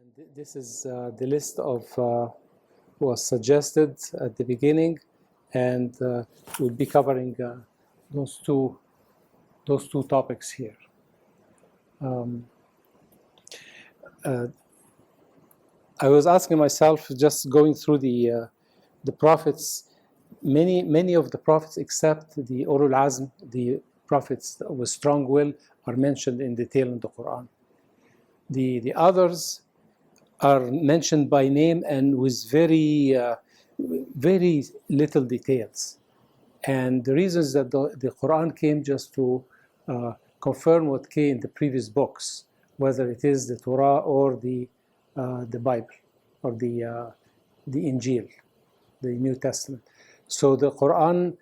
And this is the list of was suggested at the beginning, and we'll be covering those two topics here. I was asking myself, just going through the prophets. Many of the prophets, except the Ulul Azm, the prophets with strong will, are mentioned in detail in the Quran. The others are mentioned by name and with very little details. And the reason is that the Quran came just to confirm what came in the previous books, whether it is the Torah or the Bible or the Injil, the New Testament. So the Quran,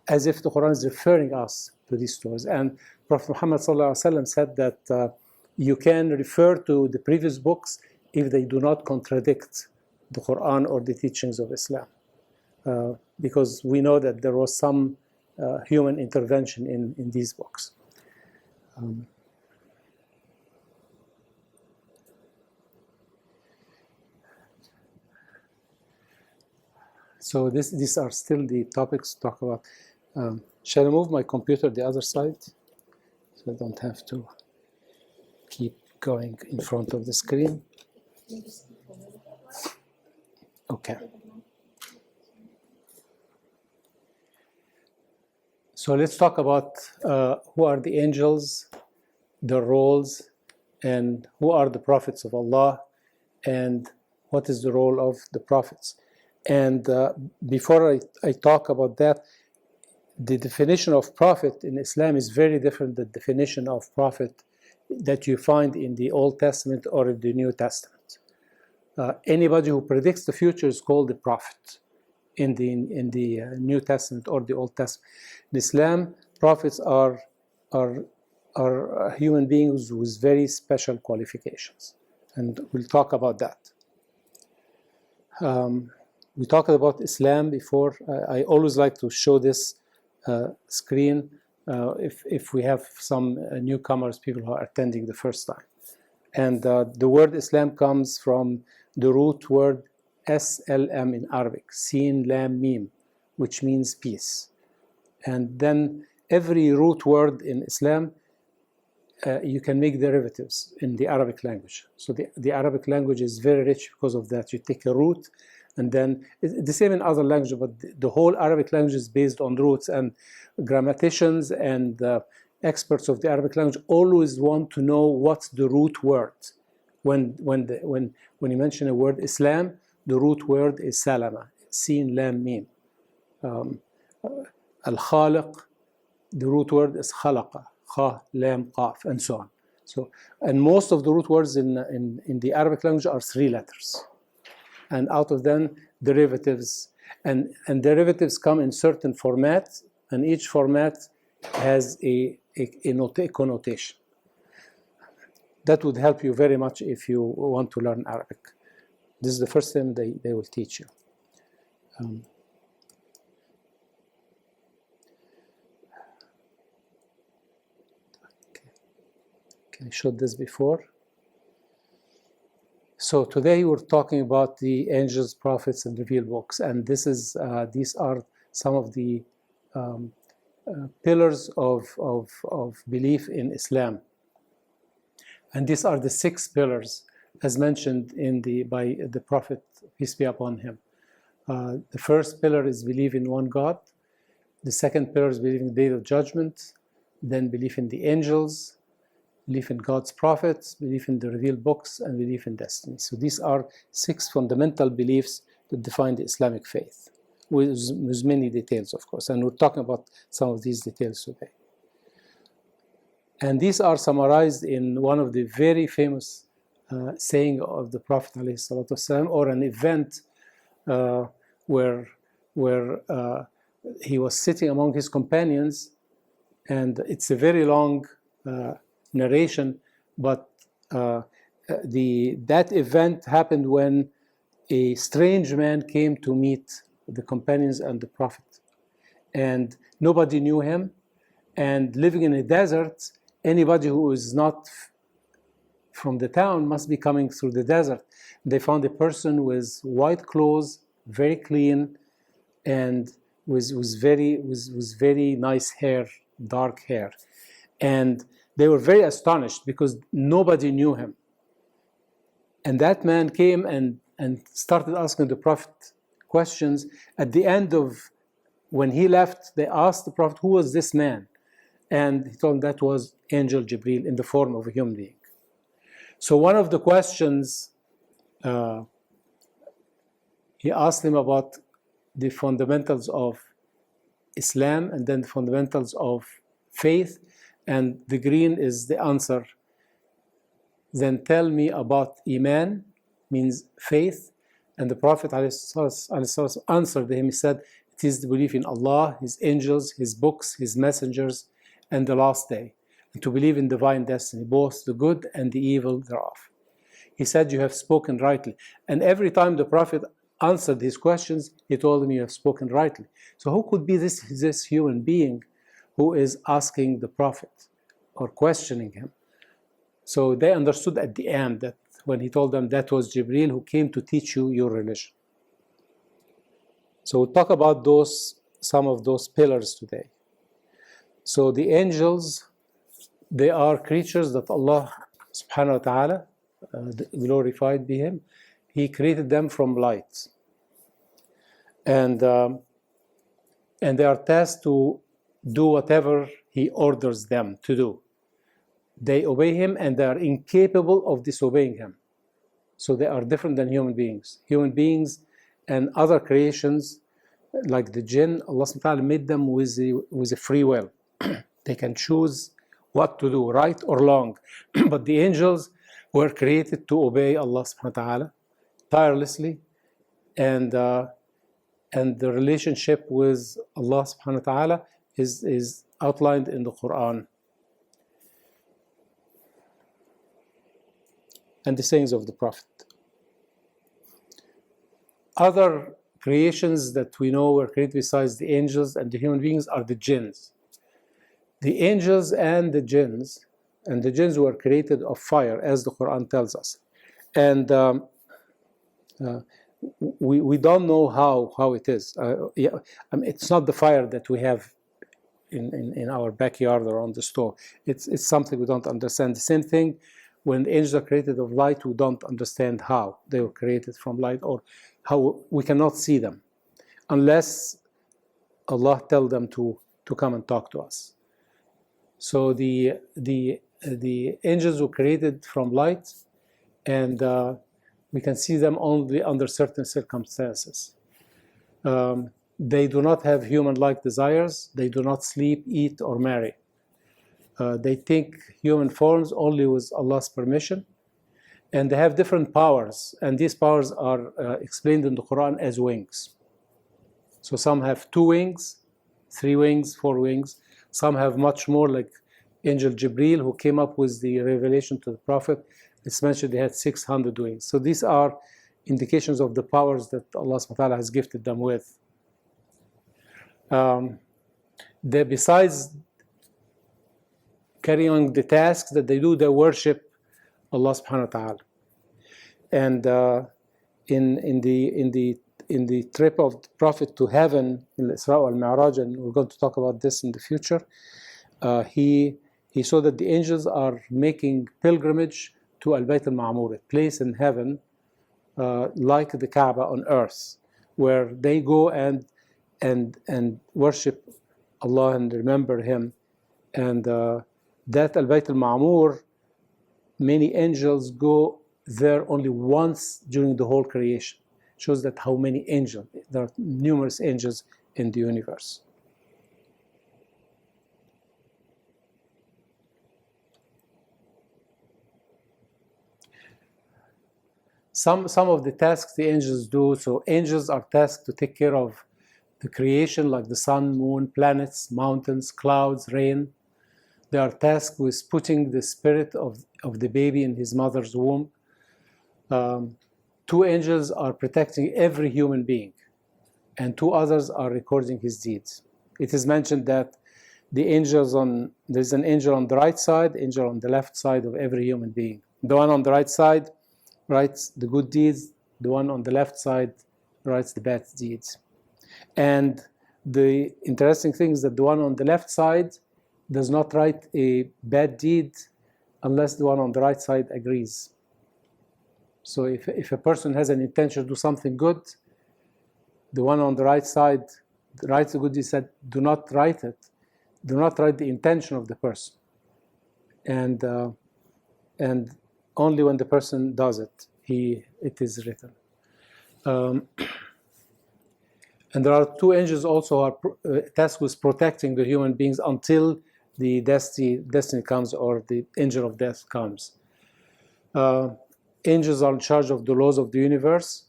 as if the Quran is referring us to these stories. And Prophet Muhammad ﷺ said that you can refer to the previous books if they do not contradict the Quran or the teachings of Islam. Because we know that there was some human intervention in these books. So these are still the topics to talk about. Shall I move my computer the other side so I don't have to keep going in front of the screen? Okay. So let's talk about who are the angels, their roles, and who are the prophets of Allah, and what is the role of the prophets. And before I talk about that, the definition of prophet in Islam is very different than the definition of prophet that you find in the Old Testament or in the New Testament. Anybody who predicts the future is called a prophet in the New Testament or the Old Testament. In Islam, prophets are human beings with very special qualifications, and we'll talk about that. We talked about Islam before. I always like to show this screen if we have some newcomers, people who are attending the first time. And the word Islam comes from the root word SLM in Arabic, Sin Lam Mim, which means peace. And then every root word in Islam, you can make derivatives in the Arabic language. So the Arabic language is very rich because of that. You take a root, and then the same in other languages, but the whole Arabic language is based on roots, and grammaticians and experts of the Arabic language always want to know what's the root word. When you mention a word Islam, the root word is salama, sin lam mim. Al-Khaliq, the root word is khalaqa, kha lam qaf, and so on. So, and most of the root words in the Arabic language are 3 letters. And out of them, derivatives. And derivatives come in certain formats, and each format has a connotation. That would help you very much if you want to learn Arabic. This is the first thing they will teach you. Okay, I showed this before. So today we're talking about the angels, prophets, and revealed books, and these are some of the pillars of belief in Islam. And these are the 6 pillars, as mentioned by the Prophet, peace be upon him. The first pillar is belief in one God. The second pillar is belief in the day of judgment. Then belief in the angels, belief in God's prophets, belief in the revealed books, and belief in destiny. So these are 6 fundamental beliefs that define the Islamic faith, with many details, of course. And we're talking about some of these details today. And these are summarized in one of the very famous saying of the Prophet ﷺ, or an event where he was sitting among his companions, and it's a very long narration, but that event happened when a strange man came to meet the companions and the Prophet, and nobody knew him, and living in a desert, anybody who is not from the town must be coming through the desert. They found a person with white clothes, very clean, and with very nice hair, dark hair. And they were very astonished because nobody knew him. And that man came and started asking the Prophet questions. At the end of, when he left, they asked the Prophet, who was this man? And he told them that was Angel Jibreel in the form of a human being. So one of the questions, he asked him about the fundamentals of Islam and then the fundamentals of faith, and the green is the answer. Then tell me about Iman, means faith. And the Prophet ﷺ answered him. He said, it is the belief in Allah, His angels, His books, His messengers, and the last day, and to believe in divine destiny, both the good and the evil thereof. He said, you have spoken rightly. And every time the Prophet answered his questions, he told him, you have spoken rightly. So who could be this human being who is asking the Prophet or questioning him? So they understood at the end that when he told them that was Jibreel who came to teach you your religion. So we'll talk about some of those pillars today. So the angels, they are creatures that Allah subhanahu wa ta'ala, glorified be Him, He created them from light. And they are tasked to do whatever He orders them to do. They obey Him and they are incapable of disobeying Him. So they are different than human beings. Human beings and other creations, like the jinn, Allah subhanahu wa ta'ala made them with a free will. They can choose what to do, right or wrong. But the angels were created to obey Allah subhanahu wa ta'ala tirelessly, and the relationship with Allah subhanahu wa ta'ala is outlined in the Quran. And the sayings of the Prophet. Other creations that we know were created besides the angels and the human beings are the jinns. The angels and the jinns were created of fire, as the Quran tells us. And we don't know how it is. It's not the fire that we have in our backyard or on the stove. It's something we don't understand. The same thing when the angels are created of light, we don't understand how they were created from light, or how we cannot see them unless Allah tells them to come and talk to us. So the angels were created from light, and we can see them only under certain circumstances. They do not have human-like desires. They do not sleep, eat, or marry. They take human forms only with Allah's permission, and they have different powers, and these powers are explained in the Quran as wings. So some have 2 wings, 3 wings, 4 wings. Some have much more, like Angel Jibreel, who came up with the revelation to the Prophet. It's mentioned they had 600 wings. So these are indications of the powers that Allah subhanahu wa ta'ala has gifted them with. Besides carrying the tasks that they do, they worship Allah subhanahu wa ta'ala. And in the trip of the Prophet to heaven, in Isra al Mi'raj, and we're going to talk about this in the future, he saw that the angels are making pilgrimage to Al-Bayt al-Ma'mur, a place in heaven like the Kaaba on earth, where they go and worship Allah and remember Him. And that Al-Bayt al-Ma'mur, many angels go there only once during the whole creation. Shows that how many angels, there are numerous angels in the universe. Some of the tasks the angels do, so angels are tasked to take care of the creation, like the sun, moon, planets, mountains, clouds, rain. They are tasked with putting the spirit of the baby in his mother's womb. 2 angels are protecting every human being, and 2 others are recording his deeds. It is mentioned that there's an angel on the right side, angel on the left side of every human being. The one on the right side writes the good deeds. The one on the left side writes the bad deeds. And the interesting thing is that the one on the left side does not write a bad deed unless the one on the right side agrees. So if a person has an intention to do something good, the one on the right side writes the good deed, said, do not write it. Do not write the intention of the person. And only when the person does it, it is written. And there are two angels also who are tasked with protecting the human beings until the destiny comes or the angel of death comes. Angels are in charge of the laws of the universe,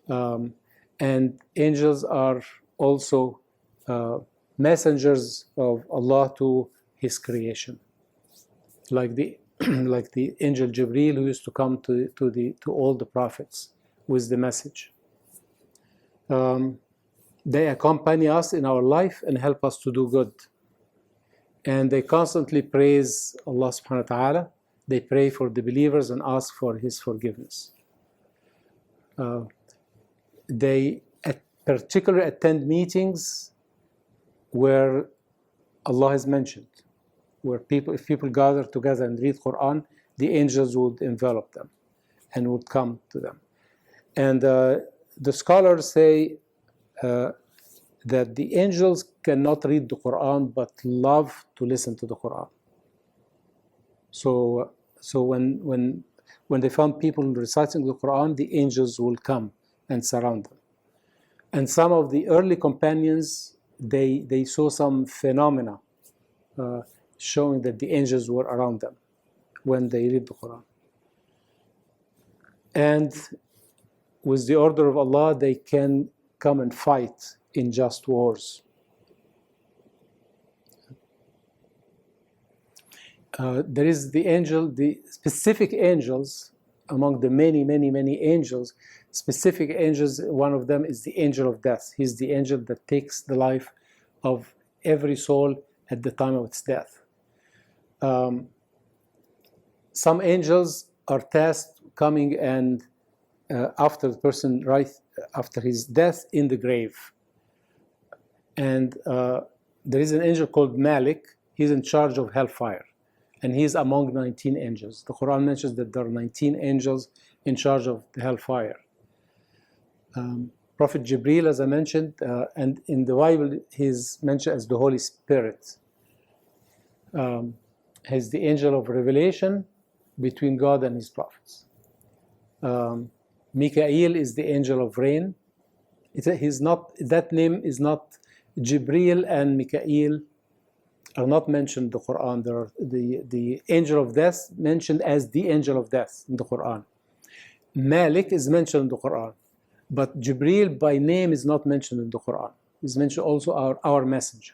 and angels are also messengers of Allah to His creation, like the like the angel Jibreel, who used to come to all the prophets with the message. They accompany us in our life and help us to do good. And they constantly praise Allah subhanahu wa ta'ala. They pray for the believers and ask for His forgiveness. They particularly attend meetings where Allah is mentioned, where if people gather together and read Quran, the angels would envelop them and would come to them. And the scholars say that the angels cannot read the Quran but love to listen to the Quran. So when they found people reciting the Quran, the angels will come and surround them. And some of the early companions, they saw some phenomena showing that the angels were around them when they read the Quran. And with the order of Allah, they can come and fight in just wars. There is the specific angels, among the many, many, many angels, specific angels, one of them is the angel of death. He's the angel that takes the life of every soul at the time of its death. Some angels are tasked coming and after the person, right after his death in the grave. And there is an angel called Malik. He's in charge of hellfire. And he's among 19 angels. The Quran mentions that there are 19 angels in charge of the hellfire. Prophet Jibreel, as I mentioned, and in the Bible, he's mentioned as the Holy Spirit. He's the angel of revelation between God and His prophets. Mikael is the angel of rain. That name is not Jibreel and Mikael are not mentioned in the Quran. There are the angel of death mentioned as the angel of death in the Quran. Malik is mentioned in the Quran, but Jibreel by name is not mentioned in the Quran. He's mentioned also our messenger,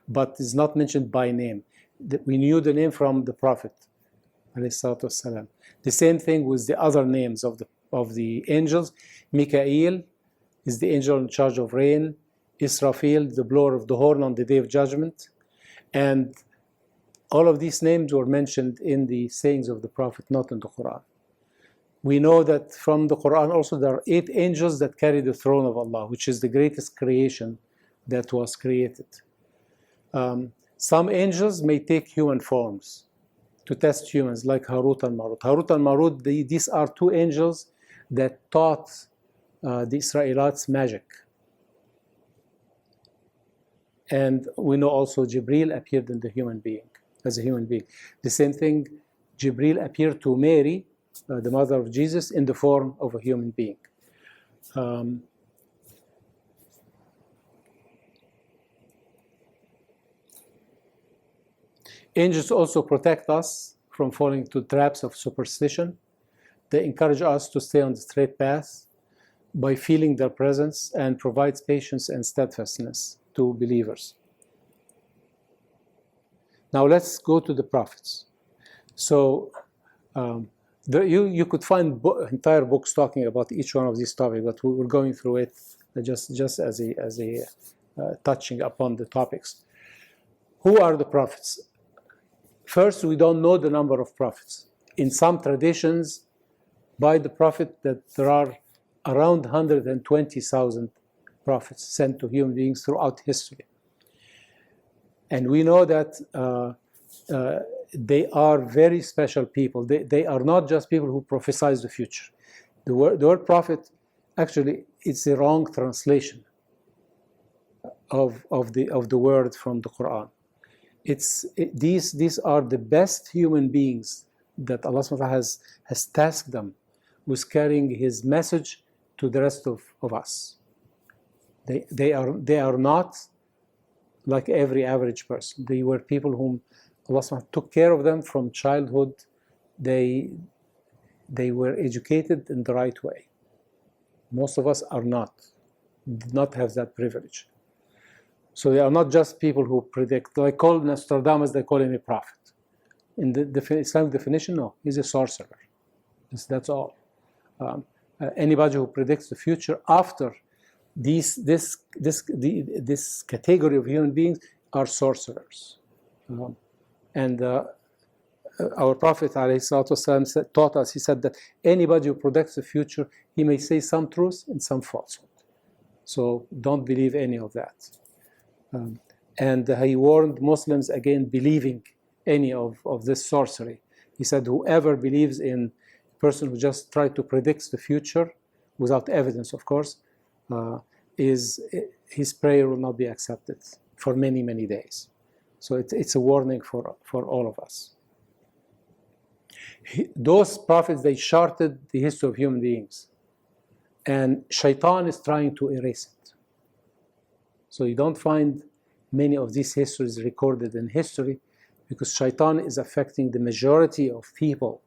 but is not mentioned by name. We knew the name from the Prophet, alayhi salatu wassalam. The same thing with the other names of the angels. Mikael is the angel in charge of rain. Israfil, the blower of the horn on the Day of Judgment. And all of these names were mentioned in the sayings of the Prophet, not in the Quran. We know that from the Quran also there are 8 angels that carry the throne of Allah, which is the greatest creation that was created. Some angels may take human forms to test humans, like Harut and Marut. Harut and Marut, these are 2 angels that taught the Israelites magic. And we know also Jibreel appeared in the human being, as a human being. The same thing, Jibreel appeared to Mary, the mother of Jesus, in the form of a human being. Angels also protect us from falling into traps of superstition. They encourage us to stay on the straight path by feeling their presence and provides patience and steadfastness to believers. Now let's go to the prophets. So you could find entire books talking about each one of these topics, but we were going through it just as a touching upon the topics. Who are the prophets? First, we don't know the number of prophets. in some traditions by the Prophet that there are around 120,000 prophets sent to human beings throughout history. And we know that they are very special people. They are not just people who prophesize the future. The word prophet, actually, it's a wrong translation of the word from the Quran. These are the best human beings that Allah subhanahu wa ta'ala has tasked them with carrying His message to the rest of us. They are not like every average person. They were people whom Allah subhanahu wa ta'ala took care of them from childhood. They were educated in the right way. Most of us are not, did not have that privilege. So they are not just people who predict. Like call Nostradamus, they call him a prophet. In the Islamic definition, no, he's a sorcerer. That's all. Anybody who predicts the future after this category of human beings are sorcerers. And our Prophet ﷺ taught us, he said that anybody who predicts the future, he may say some truth and some falsehood. So don't believe any of that. And he warned Muslims against believing any of this sorcery. He said, whoever believes in a person who just tried to predict the future, without evidence, of course, his prayer will not be accepted for many, many days. So it's a warning for all of us. Those prophets, they charted the history of human beings. And Shaitan is trying to erase it. So you don't find many of these histories recorded in history because Shaitan is affecting the majority of people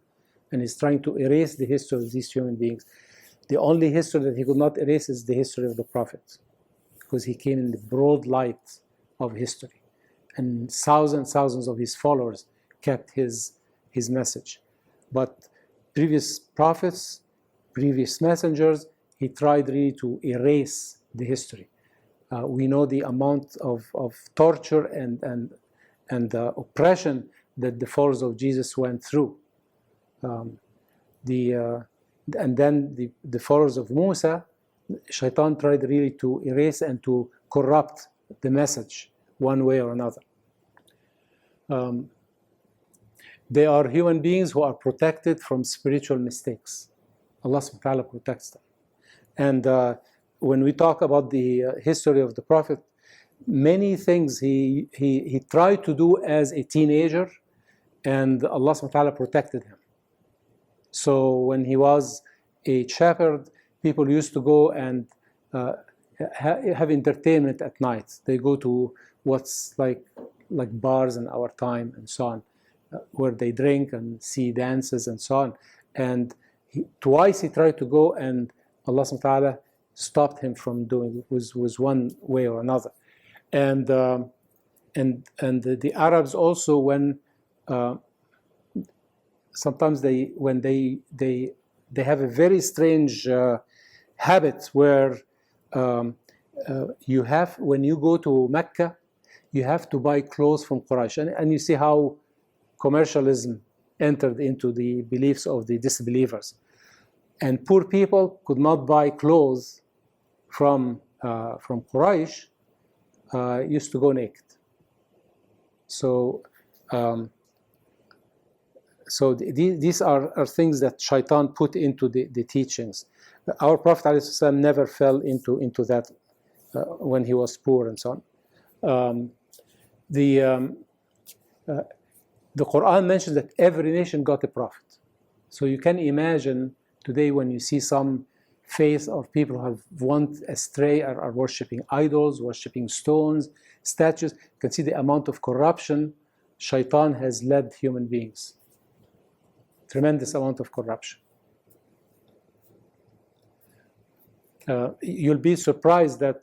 and is trying to erase the history of these human beings. The only history that he could not erase is the history of the Prophet, because he came in the broad light of history. And thousands of his followers kept his message. But previous prophets, previous messengers, he tried really to erase the history. We know the amount of torture and oppression that the followers of Jesus went through. And then the followers of Musa, Shaitan tried really to erase and to corrupt the message one way or another. They are human beings who are protected from spiritual mistakes. Allah subhanahu wa ta'ala protects them. And when we talk about the history of the Prophet, many things he tried to do as a teenager, and Allah subhanahu wa ta'ala protected him. So when he was a shepherd, people used to go and have entertainment at night. They go to what's like bars in our time and so on, where they drink and see dances and so on. And twice he tried to go, and Allah subhanahu wa ta'ala stopped him from doing it was one way or another. And the Arabs also, when sometimes they have a very strange habit where you have, when you go to Mecca, you have to buy clothes from Quraysh. And you see how commercialism entered into the beliefs of the disbelievers. And poor people could not buy clothes from Quraysh, used to go naked. So these are things that Shaitan put into the teachings. Our Prophet ﷺ never fell into that when he was poor and so on. The Quran mentions that every nation got a prophet. So you can imagine today when you see some faith of people who have went astray, are worshipping idols, worshipping stones, statues, you can see the amount of corruption Shaitan has led human beings. Tremendous amount of corruption. You'll be surprised that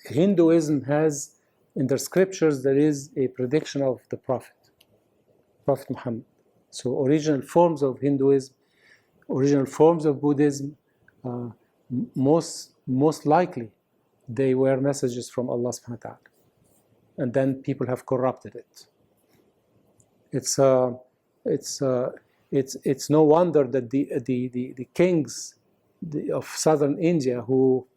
Hinduism has, in their scriptures, there is a prediction of the Prophet Muhammad. So original forms of Hinduism, original forms of Buddhism, most likely they were messages from Allah subhanahu wa ta'ala. And then people have corrupted it. it's no wonder that the kings of southern India who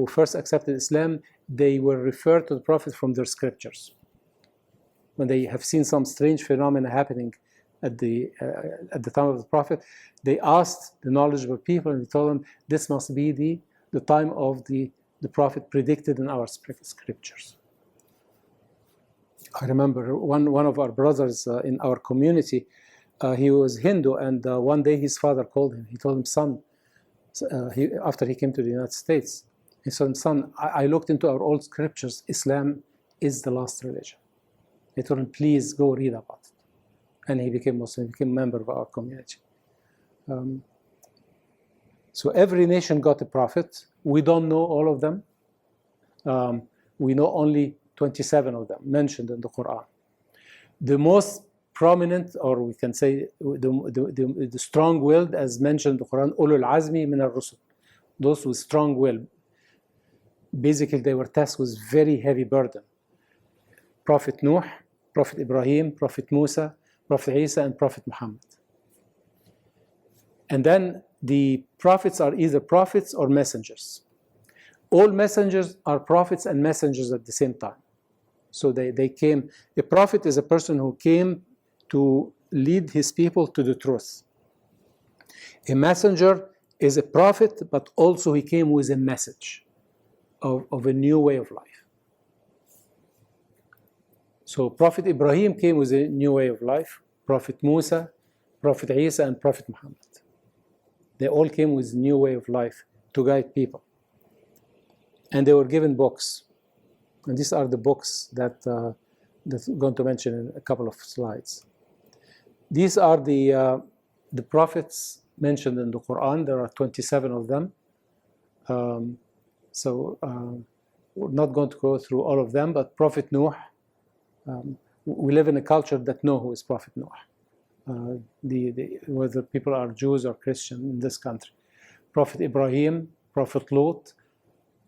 first accepted Islam, they were referred to the Prophet from their scriptures. When they have seen some strange phenomena happening at the time of the Prophet, they asked the knowledgeable people and they told them this must be the time of the Prophet predicted in our scriptures. I remember one of our brothers in our community, he was Hindu, and one day his father called him. He told him, son, after he came to the United States, he said, son, I looked into our old scriptures. Islam is the last religion. He told him, please go read about it. And he became Muslim, he became a member of our community. So every nation got a prophet. We don't know all of them. We know only 27 of them mentioned in the Quran. The most prominent, or we can say the strong-willed, as mentioned in the Quran, ulul azmi min al-rusul, those with strong will. Basically, they were tasked with very heavy burden. Prophet Nuh, Prophet Ibrahim, Prophet Musa, Prophet Isa, and Prophet Muhammad. And then the prophets are either prophets or messengers. All messengers are prophets and messengers at the same time. So they came. A prophet is a person who came to lead his people to the truth. A messenger is a prophet, but also he came with a message of a new way of life. So Prophet Ibrahim came with a new way of life. Prophet Musa, Prophet Isa, and Prophet Muhammad. They all came with a new way of life to guide people. And they were given books. And these are the books that I'm going to mention in a couple of slides. These are the prophets mentioned in the Quran. There are 27 of them. We're not going to go through all of them, but Prophet Nuh, we live in a culture that know who is Prophet Nuh, whether people are Jews or Christian in this country. Prophet Ibrahim, Prophet Lot,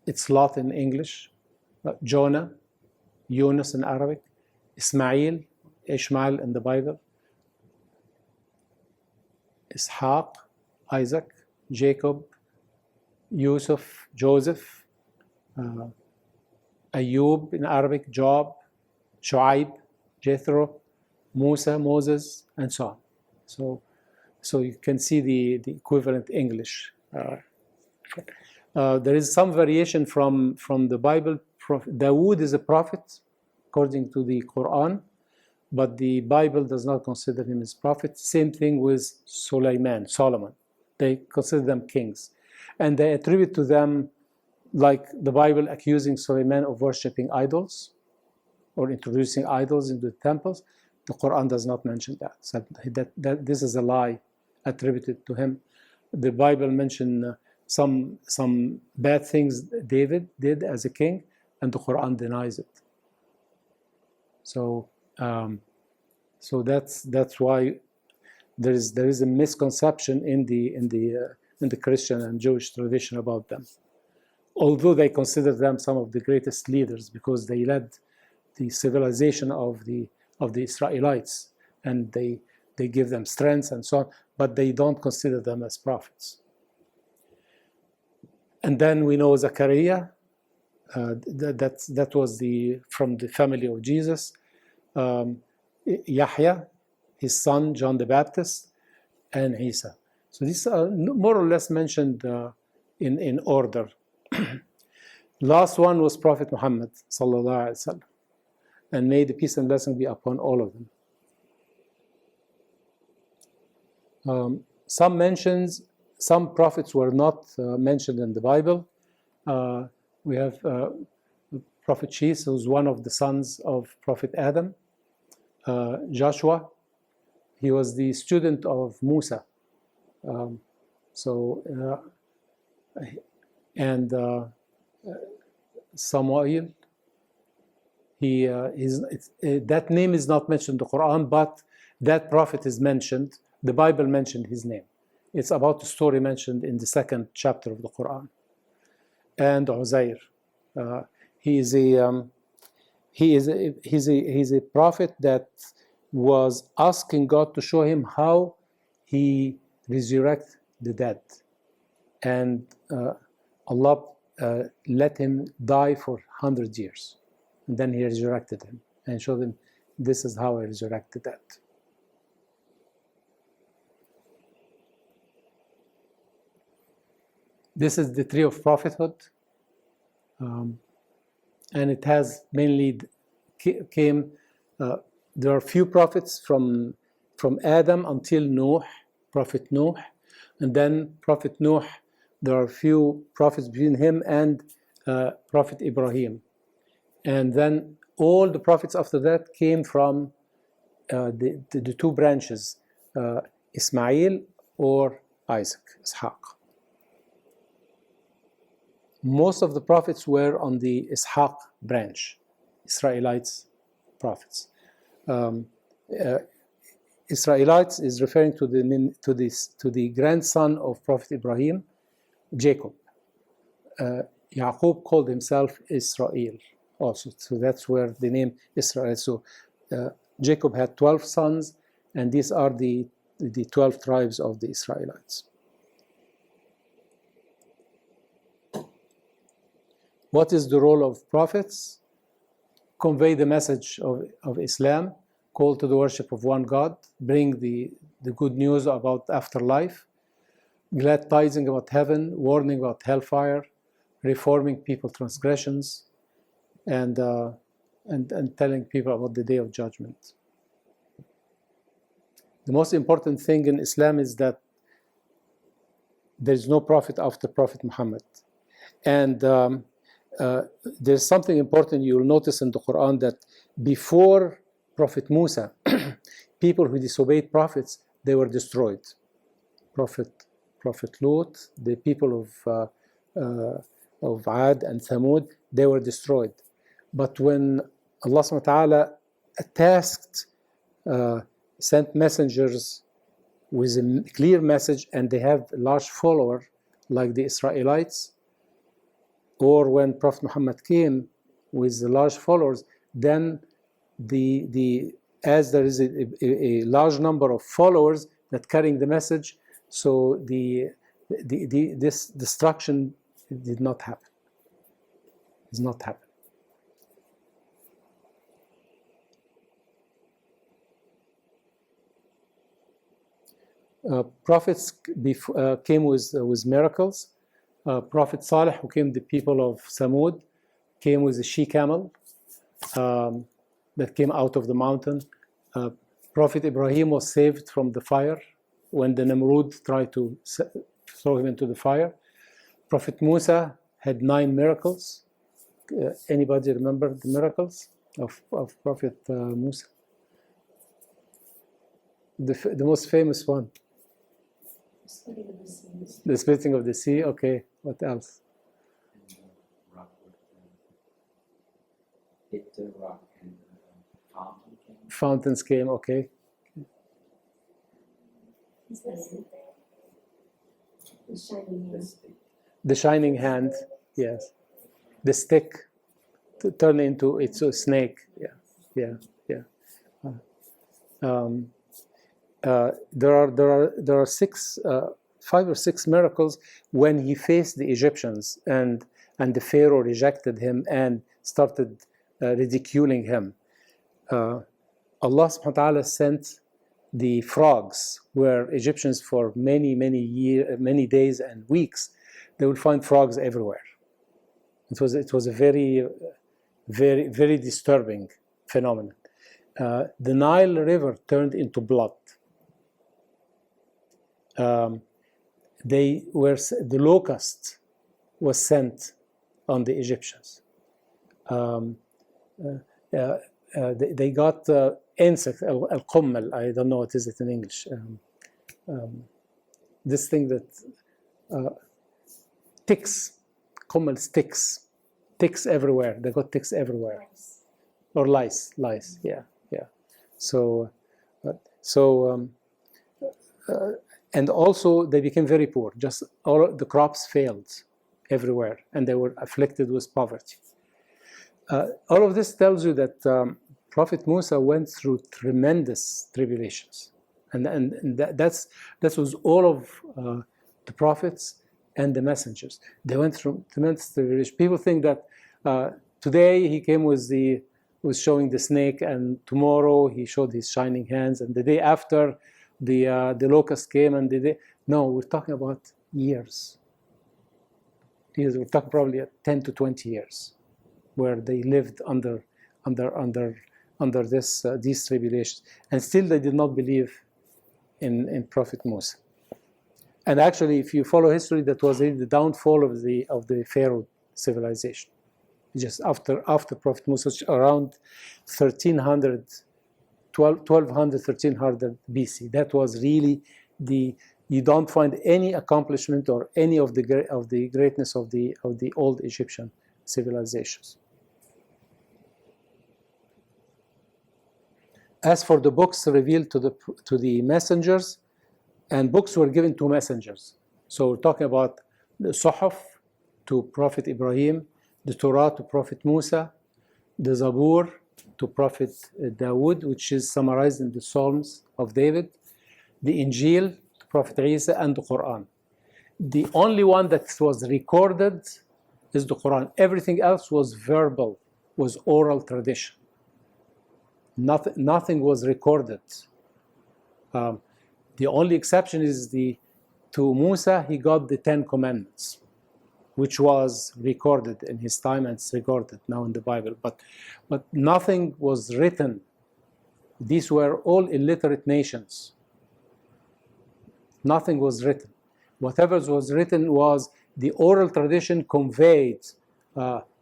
it's Lot in English, Jonah, Yunus in Arabic, Ismail, Ishmael in the Bible, Ishaq, Isaac, Jacob, Yusuf, Joseph, Ayub in Arabic, Job, Shu'aib, Jethro, Musa, Moses, and so on. So you can see the equivalent English. There is some variation from the Bible. Dawood is a prophet, according to the Quran, but the Bible does not consider him as prophet. Same thing with Solomon. They consider them kings. And they attribute to them, like the Bible accusing Solomon of worshipping idols or introducing idols into the temples. The Quran does not mention that. So that this is a lie attributed to him. The Bible mentions some bad things David did as a king, and the Quran denies it. So that's why there is a misconception in the Christian and Jewish tradition about them. Although they consider them some of the greatest leaders because they led the civilization of the Israelites, and they give them strength and so on, but they don't consider them as prophets. And then we know Zechariah, that was from the family of Jesus. Yahya, his son John the Baptist, and Isa. So these are more or less mentioned in order. Last one was Prophet Muhammad sallallahu alaihi wasallam, and may the peace and blessing be upon all of them. Some prophets were not mentioned in the Bible. We have Prophet Shis, who's one of the sons of Prophet Adam. Joshua, he was the student of Musa. Samuel, that name is not mentioned in the Quran, but that prophet is mentioned. The Bible mentioned his name. It's about a story mentioned in the 2nd chapter of the Quran. And Uzair, he's a prophet that was asking God to show him how he resurrects the dead. And Allah let him die for 100 years. And then he resurrected him and showed him, this is how I resurrect the dead. This is the tree of prophethood. And it has mainly came, there are few prophets from Adam until Noah, Prophet Noah. And then Prophet Noah, there are few prophets between him and Prophet Ibrahim. And then all the prophets after that came from the two branches, Ismail or Isaac, Ishaq. Most of the prophets were on the Ishaq branch, Israelites prophets. Israelites is referring to the grandson of Prophet Ibrahim, Jacob. Yaqub called himself Israel also, so that's where the name Israel. So Jacob had 12 sons, and these are the 12 tribes of the Israelites. What is the role of prophets? Convey the message of Islam, call to the worship of one God, bring the good news about afterlife, glad tidings about heaven, warning about hellfire, reforming people's transgressions, and telling people about the day of judgment. The most important thing in Islam is that there is no prophet after Prophet Muhammad. And there's something important you'll notice in the Quran, that before Prophet Musa, people who disobeyed prophets, they were destroyed. Prophet Lut, the people of Ad and Thamud, they were destroyed. But when Allah subhanahu wa ta'ala tasked, sent messengers with a clear message, and they have a large follower like the Israelites, or when Prophet Muhammad came with the large followers, then as there is a large number of followers that carrying the message, so this destruction did not happen. It's not happen. Prophets came with miracles. Prophet Salih, who came the people of Samud, came with a she-camel that came out of the mountain. Prophet Ibrahim was saved from the fire when the Namrud tried to throw him into the fire. Prophet Musa had 9 miracles. Anybody remember the miracles of Prophet Musa? The most famous one. The splitting of the sea. Okay, what else? Hit the rock and fountain came. Fountains came. Okay. The shining hand. Yes. The stick to turn into it's a snake. Yeah. There are 5 or 6 miracles when he faced the Egyptians and the Pharaoh rejected him and started ridiculing him. Allah subhanahu wa ta'ala sent the frogs, where Egyptians for many days and weeks, they would find frogs everywhere. It was a very, very, very disturbing phenomenon. The Nile River turned into blood. The locust was sent on the Egyptians. They got insect, al-qummal, I don't know what is it in English. This thing that ticks, qummal sticks, ticks everywhere. They got ticks everywhere. Or lice, yeah. And also they became very poor. Just all the crops failed everywhere, and they were afflicted with poverty. All of this tells you that Prophet Musa went through tremendous tribulations, and that was all of the prophets and the messengers. They went through tremendous tribulations. People think that today he came was showing the snake, and tomorrow he showed his shining hands, and the day after the locust came, and no, we're talking about years. We're talking probably 10 to 20 years, where they lived under these tribulations, and still they did not believe in Prophet Musa. And actually, if you follow history, that was really the downfall of the Pharaoh civilization. Just after Prophet Musa, around 1300 BC. That was really you don't find any accomplishment or any of the greatness of the old Egyptian civilizations. As for the books revealed to the messengers, and books were given to messengers. So we're talking about the Suhuf to Prophet Ibrahim, the Torah to Prophet Musa, the Zabur to Prophet Dawood, which is summarized in the Psalms of David, the Injil to Prophet Isa, and the Quran. The only one that was recorded is the Quran. Everything else was verbal, was oral tradition. Nothing was recorded. The only exception is to Musa, he got the 10 Commandments, which was recorded in his time, and it's recorded now in the Bible. But nothing was written. These were all illiterate nations. Nothing was written. Whatever was written was the oral tradition conveyed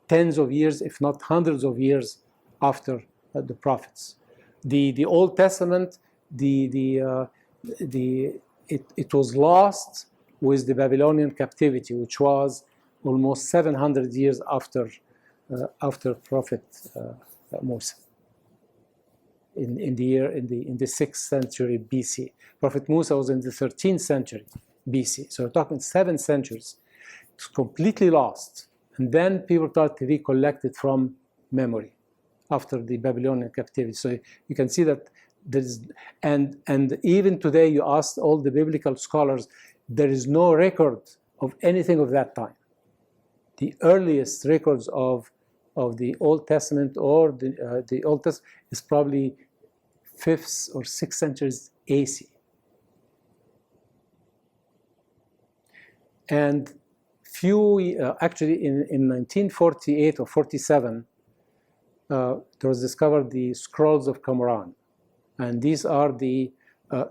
tens of years, if not hundreds of years after the prophets. The Old Testament, it was lost with the Babylonian captivity, which was almost 700 years after Prophet Musa, in the 6th century BC. Prophet Musa was in the 13th century BC, so we're talking 7 centuries. It's completely lost, and then people start to recollect it from memory after the Babylonian captivity. So you can see that there is, and even today, you ask all the biblical scholars, there is no record of anything of that time. The earliest records of the Old Testament or the Old Testament is probably 5th or 6th centuries AC. And actually in 1948 or 47, there was discovered the scrolls of Qumran. And these are the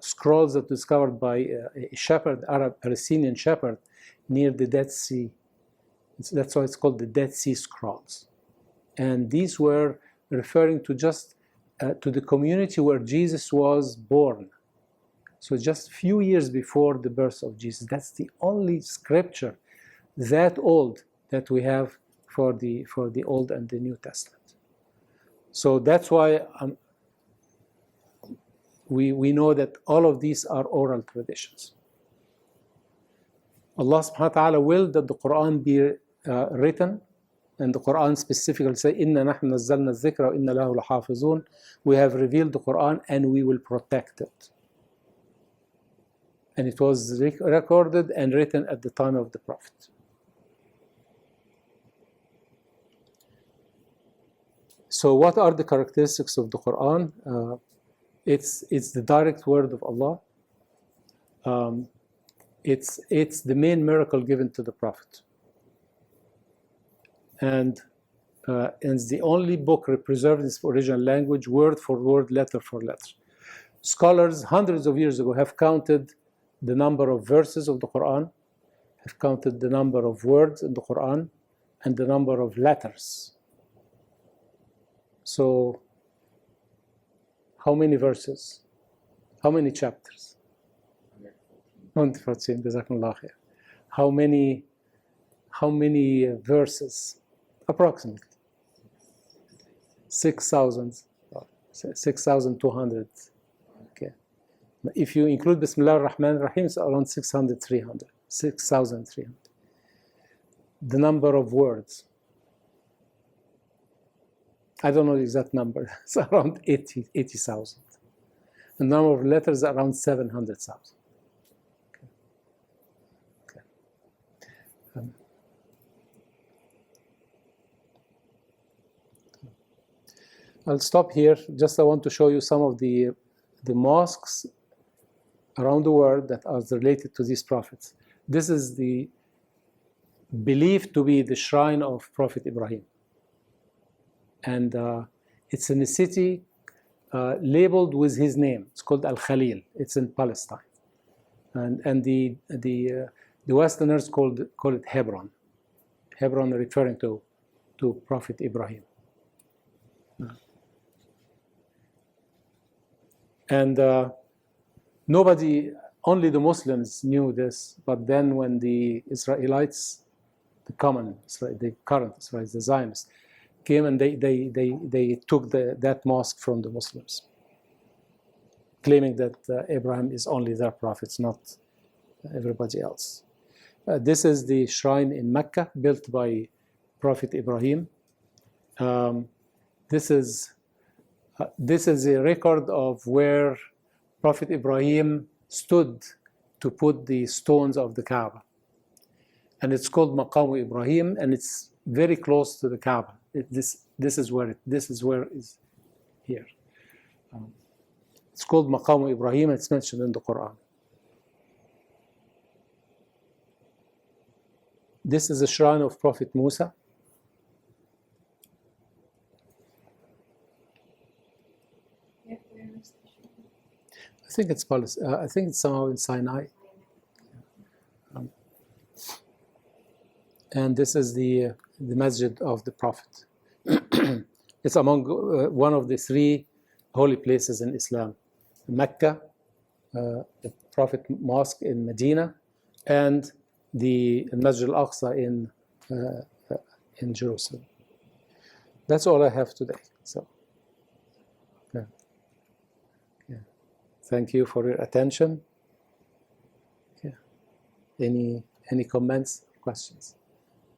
scrolls that were discovered by a shepherd, Abyssinian shepherd, near the Dead Sea. That's why it's called the Dead Sea Scrolls. And these were referring to just to the community where Jesus was born. So just a few years before the birth of Jesus. That's the only scripture that old that we have for the Old and the New Testament. So that's why we know that all of these are oral traditions. Allah subhanahu wa ta'ala willed that the Quran be written, and the Quran specifically says, "Inna nahnu nazzalna dhikra wa inna lahu lahafizun." We have revealed the Quran and we will protect it. And it was recorded and written at the time of the Prophet. So what are the characteristics of the Quran? It's the direct word of Allah. It's the main miracle given to the Prophet. And it's the only book preserved in its original language, word for word, letter for letter. Scholars hundreds of years ago have counted the number of verses of the Quran, have counted the number of words in the Quran, and the number of letters. So, how many verses? How many chapters? 114. Jazakumullah khair. How many verses? Approximately 6,000, 6,200. Okay. If you include Bismillah ar-Rahman ar-Rahim, it's around 6,300. The number of words. I don't know the exact number. It's around 80,000. The number of letters around 700,000. Okay. I'll stop here. Just I want to show you some of the mosques around the world that are related to these prophets. This is the believed to be the shrine of Prophet Ibrahim. And it's in a city labeled with his name. It's called Al-Khalil. It's in Palestine. And the Westerners call it Hebron. Hebron referring to Prophet Ibrahim. And nobody, only the Muslims knew this, but then when the Israelites, the current Israelites, the Zionists, came and they took that mosque from the Muslims, claiming that Abraham is only their prophet, not everybody else. This is the shrine in Mecca, built by Prophet Ibrahim. This is a record of where Prophet Ibrahim stood to put the stones of the Kaaba. And it's called Maqam Ibrahim, and it's very close to the Kaaba. This is where it is here. It's called Maqam Ibrahim. It's mentioned in the Quran. This is a shrine of Prophet Musa. I think it's I think it's somehow in Sinai. And this is the masjid of the Prophet. It's among one of the three holy places in Islam: Mecca, the Prophet Mosque in Medina, and the Masjid al-Aqsa in Jerusalem. That's all I have today. So, yeah. Thank you for your attention. Yeah. Any comments, questions?